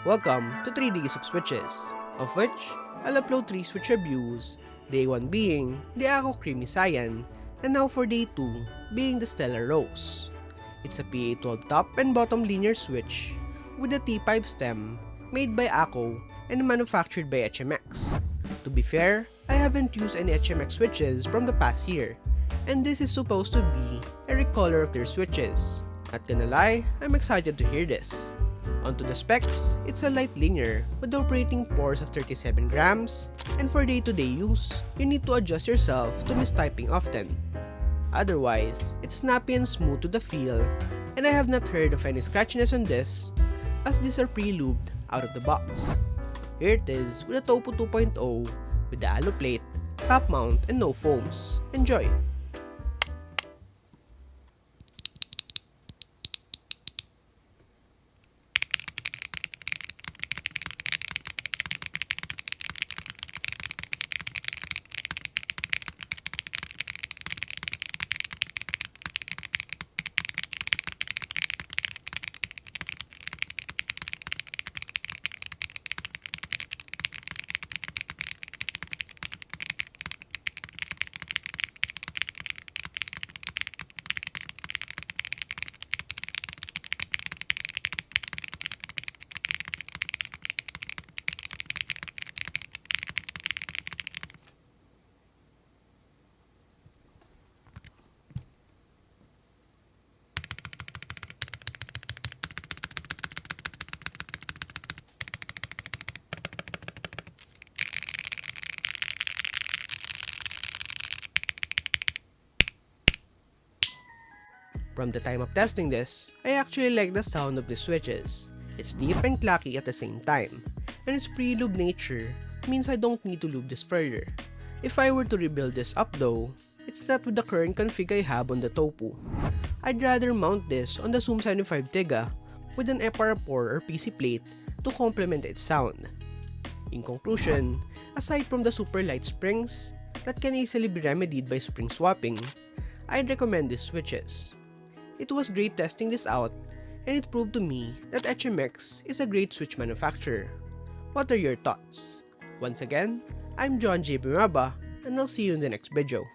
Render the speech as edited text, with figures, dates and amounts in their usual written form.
Welcome to 3 days of switches, of which I'll upload 3 switch reviews, day 1 being the Akko Creamy Cyan, and now for day 2 being the Stellar Rose. It's a PA12 top and bottom linear switch with a T5 stem made by Akko and manufactured by HMX. To be fair, I haven't used any HMX switches from the past year, and this is supposed to be a recolor of their switches. Not gonna lie, I'm excited to hear this. Onto the specs, it's a light linear with operating pores of 37 grams, and for day-to-day use, you need to adjust yourself to mistyping often. Otherwise, it's snappy and smooth to the feel, and I have not heard of any scratchiness on this, as these are pre-lubed out of the box. Here it is with a Topo 2.0 with the alu plate, top mount, and no foams. Enjoy! From the time of testing this, I actually like the sound of the switches. It's deep and clacky at the same time, and its pre-lube nature means I don't need to lube this further. If I were to rebuild this up though, it's not with the current config I have on the Topo. I'd rather mount this on the Zoom 75 Tiga with an FR4 or PC plate to complement its sound. In conclusion, aside from the super light springs that can easily be remedied by spring swapping, I'd recommend these switches. It was great testing this out, and it proved to me that HMX is a great switch manufacturer. What are your thoughts? Once again, I'm John J. Bimaba, and I'll see you in the next video.